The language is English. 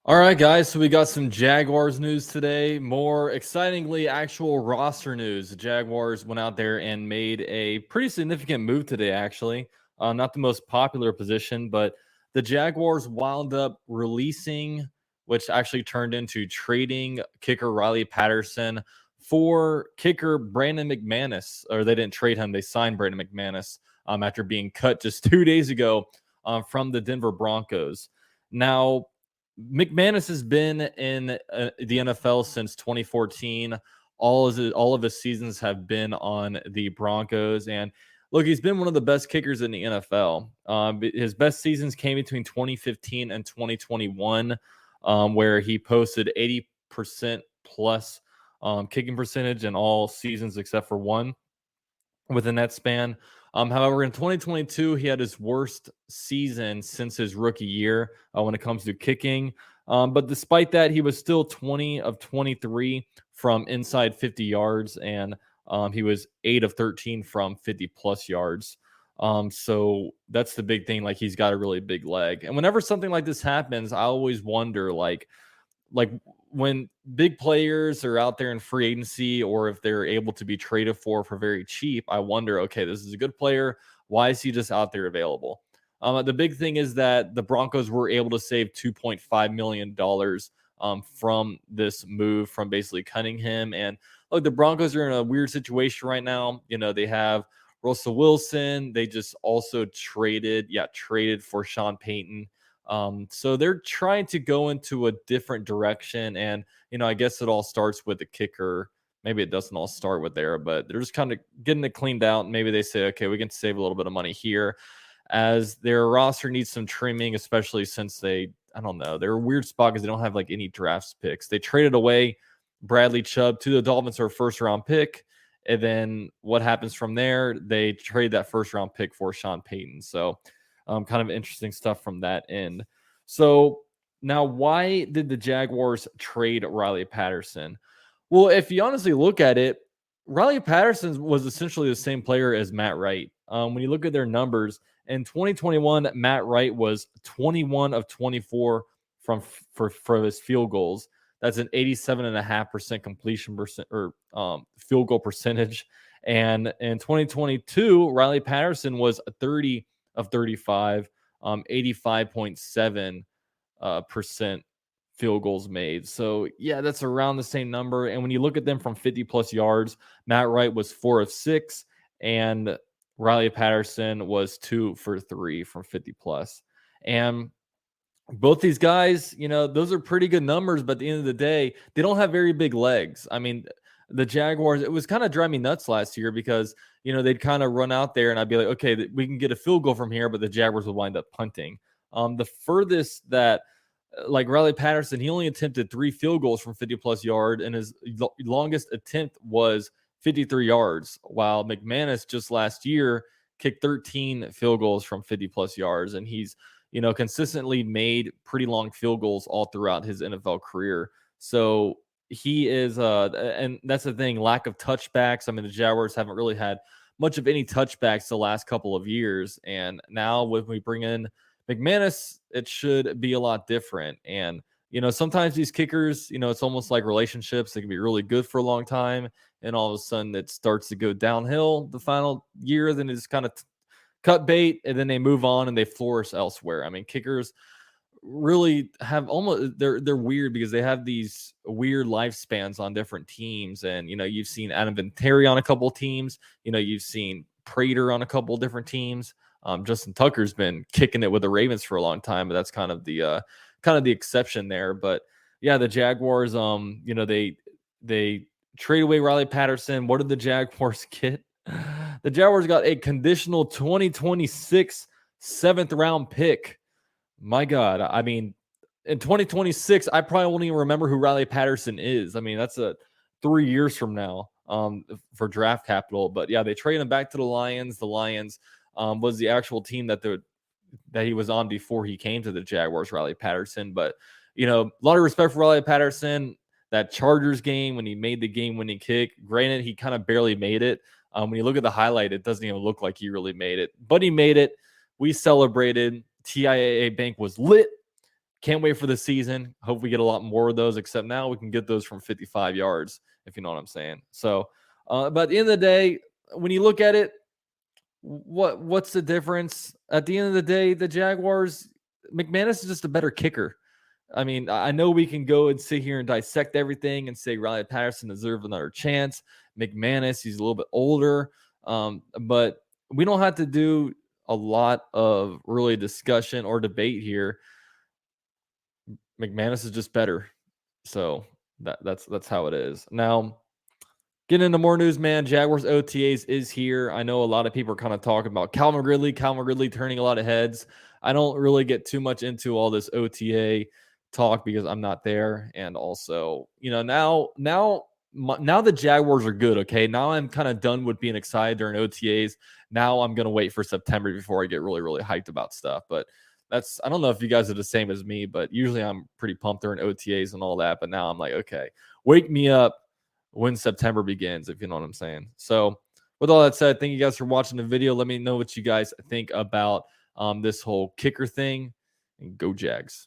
All right, guys. So we got some Jaguars news today. More excitingly, actual roster news. The Jaguars went out there and made a pretty significant move today, actually. Not the most popular position, but the Jaguars wound up releasing, which actually turned into trading kicker Riley Patterson for kicker Brandon McManus. Or they didn't trade him, they signed Brandon McManus after being cut just 2 days ago from the Denver Broncos. Now, McManus has been in the NFL since 2014. All of his seasons have been on the Broncos, and look, he's been one of the best kickers in the NFL. His best seasons came between 2015 and 2021, where he posted 80% plus kicking percentage in all seasons except for one within that span. However, in 2022, he had his worst season since his rookie year when it comes to kicking. But despite that, he was still 20 of 23 from inside 50 yards, and he was 8 of 13 from 50 plus yards. So that's the big thing. Like, he's got a really big leg. And whenever something like this happens, I always wonder, like when big players are out there in free agency, or if they're able to be traded for very cheap, I wonder, okay, this is a good player. Why is he just out there available? The big thing is that the Broncos were able to save $2.5 million from this move, from basically cutting him. And look, the Broncos are in a weird situation right now. You know, they have Russell Wilson. They just also traded for Sean Payton. So they're trying to go into a different direction. And, I guess it all starts with the kicker. Maybe it doesn't all start with there, but they're just kind of getting it cleaned out. Maybe they say, okay, we can save a little bit of money here, as their roster needs some trimming, especially since they're a weird spot because they don't have like any drafts picks. They traded away Bradley Chubb to the Dolphins for a first round pick. And then what happens from there? They trade that first round pick for Sean Payton. So kind of interesting stuff from that end. So now, why did the Jaguars trade Riley Patterson? Well, if you honestly look at it, Riley Patterson was essentially the same player as Matt Wright. When you look at their numbers, in 2021, Matt Wright was 21 of 24 for his field goals. That's an 87.5% completion percent, or field goal percentage. And in 2022, Riley Patterson was 30 of 35, 85.7 percent field goals made. So yeah, that's around the same number. And when you look at them from 50 plus yards, Matt Wright was 4 of 6, and Riley Patterson was 2 for 3 from 50 plus. And both these guys, those are pretty good numbers, but at the end of the day, they don't have very big legs. I mean, the Jaguars, it was kind of driving me nuts last year because, they'd kind of run out there and I'd be like, okay, we can get a field goal from here, but the Jaguars would wind up punting. The furthest that, like Riley Patterson, he only attempted 3 field goals from 50 plus yard, and his longest attempt was 53 yards, while McManus just last year kicked 13 field goals from 50 plus yards, and he's consistently made pretty long field goals all throughout his NFL career. So he is, and that's the thing, lack of touchbacks. I mean, the Jaguars haven't really had much of any touchbacks the last couple of years, and now when we bring in McManus, it should be a lot different. And, sometimes these kickers, it's almost like relationships. They can be really good for a long time, and all of a sudden it starts to go downhill the final year. Then it's kind of cut bait, and then they move on and they flourish elsewhere. I mean, kickers really have they're weird because they have these weird lifespans on different teams. And, you've seen Adam Vinatieri on a couple of teams. You've seen Prater on a couple of different teams. Justin Tucker's been kicking it with the Ravens for a long time, but that's kind of the exception there. But yeah, the Jaguars, they trade away Riley Patterson. What did the Jaguars get? The Jaguars got a conditional 2026 7th round pick. My God, I mean, in 2026, I probably won't even remember who Riley Patterson is. I mean, that's 3 years from now for draft capital. But yeah, they traded him back to the Lions. The Lions was the actual team that he was on before he came to the Jaguars, Riley Patterson. But, a lot of respect for Riley Patterson. That Chargers game, when he made the game-winning kick, granted, he kind of barely made it. When you look at the highlight, it doesn't even look like he really made it. But he made it. We celebrated. TIAA Bank was lit. Can't wait for the season. Hope we get a lot more of those, except now we can get those from 55 yards, if you know what I'm saying. So, but at the end of the day, when you look at it, what's the difference? At the end of the day, the Jaguars, McManus is just a better kicker. I mean, I know we can go and sit here and dissect everything and say Riley Patterson deserves another chance. McManus, he's a little bit older, but we don't have to do a lot of really discussion or debate here. McManus is just better, so that's how it is. Now, getting into more news, man. Jaguars OTAs is here. I know a lot of people are kind of talking about Calvin Ridley turning a lot of heads. I don't really get too much into all this OTA talk because I'm not there. And also, now the Jaguars are good. Okay. Now I'm kind of done with being excited during OTAs. Now I'm going to wait for September before I get really, really hyped about stuff. But I don't know if you guys are the same as me, but usually I'm pretty pumped during OTAs and all that. But now I'm like, okay, wake me up when September begins, if you know what I'm saying. So with all that said, thank you guys for watching the video. Let me know what you guys think about this whole kicker thing, and go Jags.